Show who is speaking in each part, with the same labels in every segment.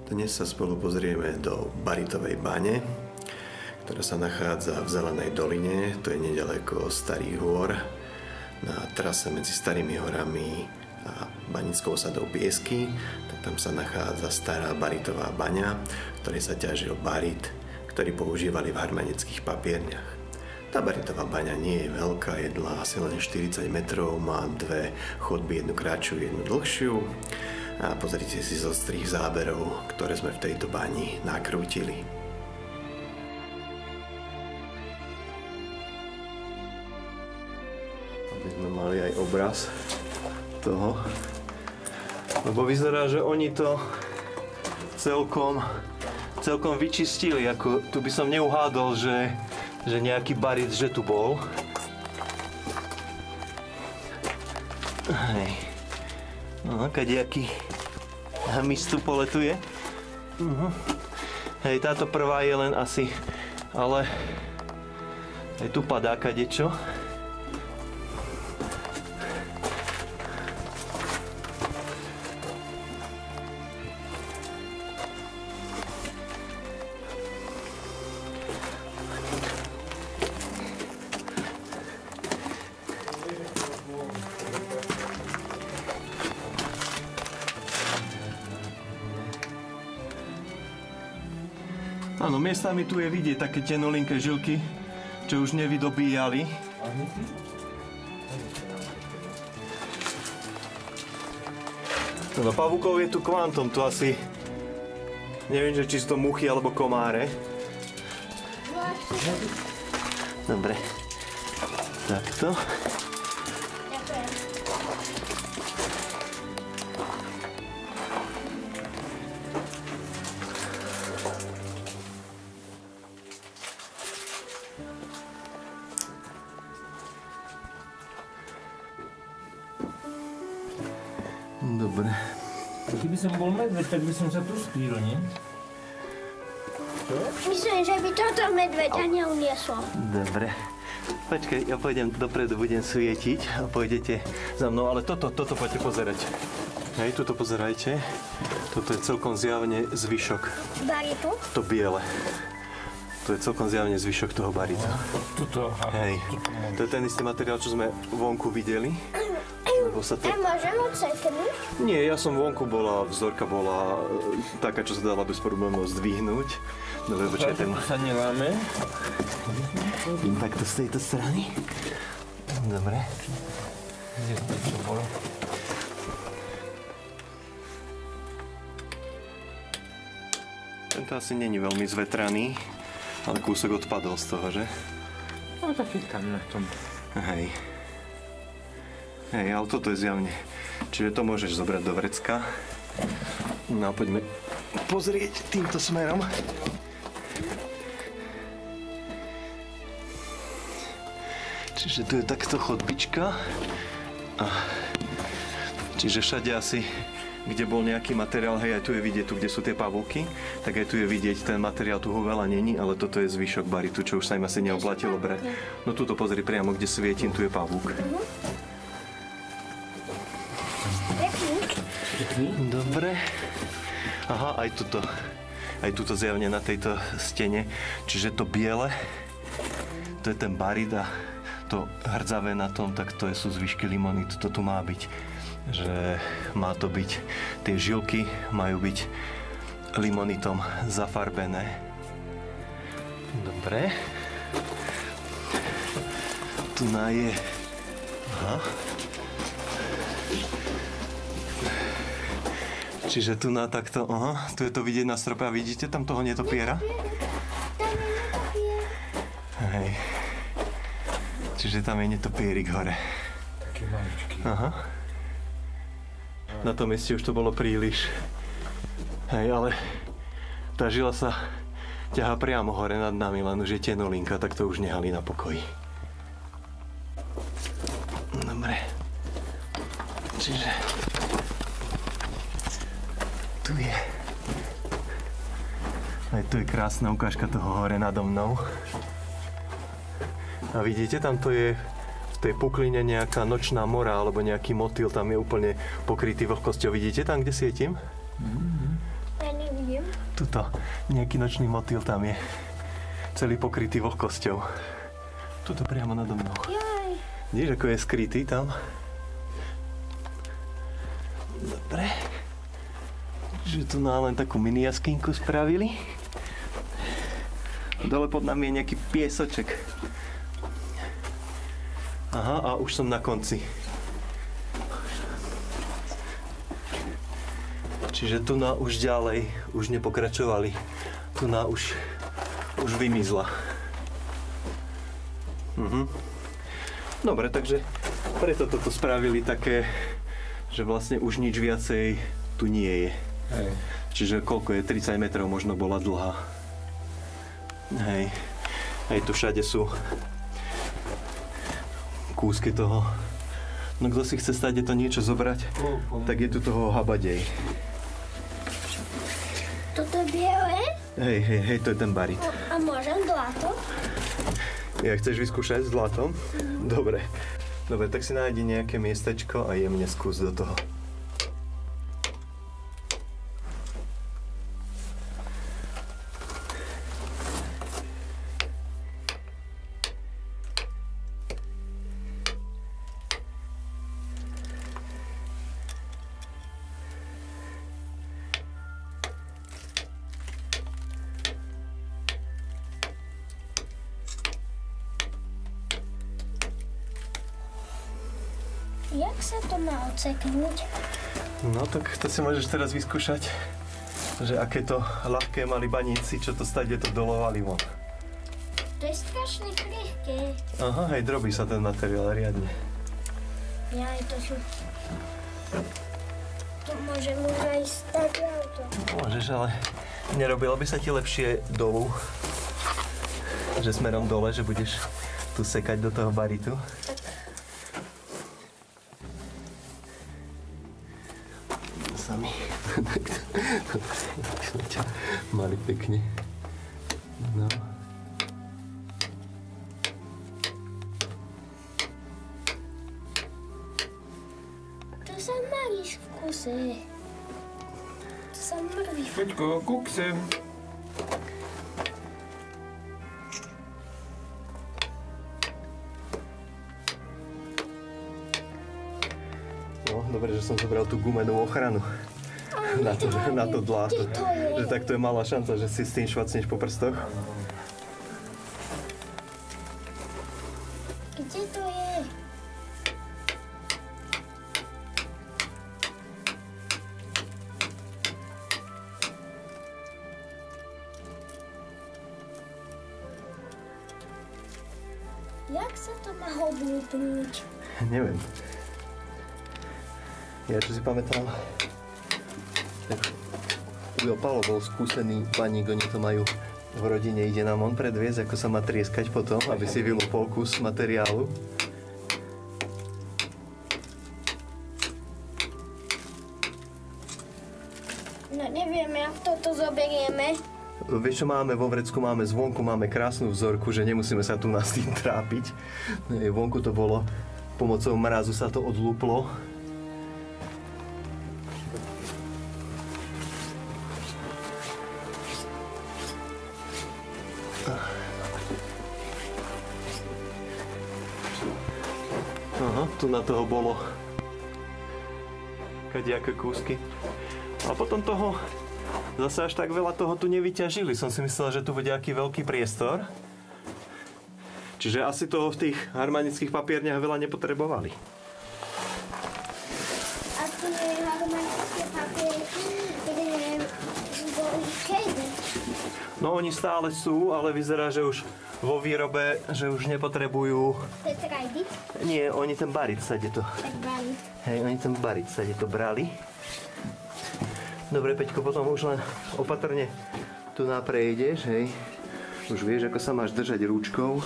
Speaker 1: Dnes sa spolu pozrieme do Baritovej bane, ktorá sa nachádza v Zelenej doline, to je nedaleko Starých hôr, na trase medzi Starými horami a banickou osadou Piesky. Tak tam sa nachádza stará Baritová baňa, v ktorej sa ťažil barit, ktorý používali v harmanických papierniach. Tá Baritová baňa nie je veľká, je dlhá asi len 40 metrov, má dve chodby, jednu kratšiu, jednu dlhšiu. A pozrite si zo strých záberov, ktoré sme v tejto bani nakrútili. Aby sme mali aj obraz toho. Lebo vyzerá, že oni to celkom vyčistili. Ako, tu by som neuhádol, že nejaký barit, že tu bol. Hej. No, kadejaký hmyz tu poletuje. Hej, táto prvá je len asi, ale aj tu padá kadečo. Áno, miestami tu je vidieť také tenolinké žilky, čo už nevydobíjali. No, pavúkov je tu kvantum, tu asi neviem, že či sú to muchy alebo komáre. Dobre, takto. Dobre.
Speaker 2: Keby som bol medveď, tak by som sa tu skrýl, nie? Čo?
Speaker 3: Myslím, že by toto medveďa neunieslo.
Speaker 1: Dobre. Počkaj, ja pôjdem dopredu, budem svietiť a pôjdete za mnou, ale toto poďte pozerať. Hej, tuto pozerajte. Toto je celkom zjavne zvyšok.
Speaker 3: Baritu?
Speaker 1: To biele. To je celkom zjavne zvyšok toho baritu.
Speaker 2: Tuto.
Speaker 1: Hej. To je ten istý materiál, čo sme vonku videli.
Speaker 3: Môžem odseknúť?
Speaker 1: Nie, ja som vonku bola, vzorka bola taká, čo sa dala bez problémov zdvihnúť. Dobre, počkaj,
Speaker 2: to sa neláme.
Speaker 1: Idem takto z tejto strany. Dobre.
Speaker 2: Kde to bolo?
Speaker 1: Tento asi není veľmi zvetraný, ale kúsok odpadol z toho, že?
Speaker 2: No tak je tam na tom.
Speaker 1: Hej. Hej, ale toto je zjavne. Čiže to môžeš zobrať do vrecka. No a poďme pozrieť týmto smerom. Čiže tu je takto chodbička. Čiže všade asi, kde bol nejaký materiál, hej, aj tu je vidieť, tu, kde sú tie pavúky, tak aj tu je vidieť, ten materiál tu ho veľa není, ale toto je zvyšok baritu, čo už sa im asi neoplatilo brať. No tuto pozri priamo, kde svietim, tu je pavúk. Dobre. Aha, aj tuto zjavne na tejto stene. Čiže to biele, to je ten barit a to hrdzavé na tom, tak to sú zvyšky limony. To tu má byť. Že má to byť, tie žilky majú byť limonitom zafarbené. Dobre. Tu je... Aha. Čiže tu na takto, aha, tu je to vidieť na strope a vidíte tam toho netopiera?
Speaker 3: Tam je netopier.
Speaker 1: Hej. Čiže tam je netopierik hore.
Speaker 2: Taký maličký.
Speaker 1: Aha. Na tom mieste už to bolo príliš. Hej, ale tá žila sa ťahá priamo hore nad nami, len už je tenolinka, tak to už nehali na pokoji. Dobre. Čiže... Tu je. Aj tu je krásna ukážka toho hore nado mnou. A vidíte, tam to je v tej pukline nejaká nočná mora alebo nejaký motýl, tam je úplne pokrytý vlhkosťou. Vidíte tam, kde svietim?
Speaker 3: Ja nevidím. Vidím.
Speaker 4: Tuto, nejaký nočný motýl tam je. Celý pokrytý vlhkosťou. Tuto priamo nado mnou.
Speaker 3: Jaj.
Speaker 4: Vidíš, ako je skrytý tam? Dobre. Že tu nám len takú mini jaskynku spravili. Dole pod nami je nejaký piesoček. Aha, a už som na konci. Čiže tu na už ďalej, už nepokračovali. Tu na už vymizla. Dobre, takže preto toto spravili také, že vlastne už nič viacej tu nie je.
Speaker 2: Hej.
Speaker 4: Čiže koľko je? 30 metrov možno bola dlhá. Hej. Hej, tu všade sú kúsky toho. No kto si chce stať to niečo zobrať, tak je tu toho habadej.
Speaker 3: Toto biele?
Speaker 4: Hej, to je ten barit.
Speaker 3: A môžem zlato?
Speaker 4: Ja chceš vyskúšať s zlatom? Dobre, tak si nájdi nejaké miestečko a jemne skús do toho.
Speaker 3: Jak sa to má odseknúť?
Speaker 4: No tak to si môžeš teraz vyskúšať, že aké to ľahké mali baníci, čo to stade to dolovali von.
Speaker 3: To je strašne krehké.
Speaker 4: Aha, hej, drobí sa ten materiál riadne.
Speaker 3: Jaj, to sú... To môžem už aj stať auto.
Speaker 4: Môžeš, ale nerobilo by sa ti lepšie dolu? Že smerom dole, že budeš tu sekať do toho baritu? Sami. Tak sme ťa mali pekne. No.
Speaker 3: To sa maríš v kuse. To sa mrví.
Speaker 2: Peťko, kúk sem.
Speaker 4: No, dobre, že som zobral tú gumenú ochranu. Na to dláto. Že takto je malá šanca, že si s tým švacneš po prstoch.
Speaker 3: Kde to je? Jak sa to má oblúbnúť?
Speaker 4: Neviem. Ja čo si pamätám, tak Ujo Palo bol skúsený baník, oni to majú v rodine, ide nám on predviesť, ako sa má trieskať potom, aby si vylopol kus materiálu.
Speaker 3: No nevieme, jak toto zoberieme.
Speaker 4: Vieš čo máme vo vrecku, máme zvonku, máme krásnu vzorku, že nemusíme sa tu nás tým trápiť. Vonku to bolo, pomocou mrazu sa to odlúplo. Aha, tu na toho bolo kadejaké kúsky. A potom toho zase až tak veľa toho tu nevyťažili. Som si myslel, že tu bude aký veľký priestor. Čiže asi toho v tých harmanických papierniach veľa nepotrebovali.
Speaker 3: A tu je harmonické papiery, kedy?
Speaker 4: No oni stále sú, ale vyzerá, že už vo výrobe, že už nepotrebujú...
Speaker 3: Tetrajdy?
Speaker 4: Nie, oni ten barit sade to...
Speaker 3: Tak brali.
Speaker 4: Hej, oni ten barit sade to brali. Dobre, Peťko, potom už len opatrne tu naprejdeš, hej. Už vieš, ako sa máš držať rúčkou.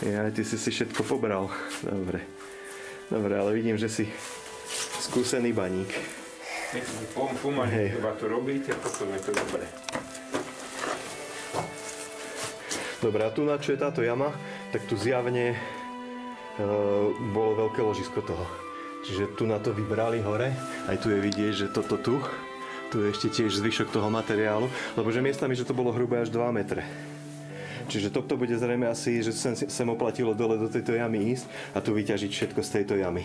Speaker 4: Ja, ty si všetko pobral. Dobre. Dobre, ale vidím, že si skúsený baník.
Speaker 2: Pomaly treba to robiť a potom je to dobré.
Speaker 4: Dobre, a tu na čo je táto jama, tak tu zjavne bolo veľké ložisko toho. Čiže tu na to vybrali hore, aj tu je vidieť, že toto tu je ešte tiež zvyšok toho materiálu, lebo že miestami, že to bolo hrubé až 2 metre. Čiže toto bude zrejme asi, že sem oplatilo dole do tejto jamy ísť a tu vyťažiť všetko z tejto jamy.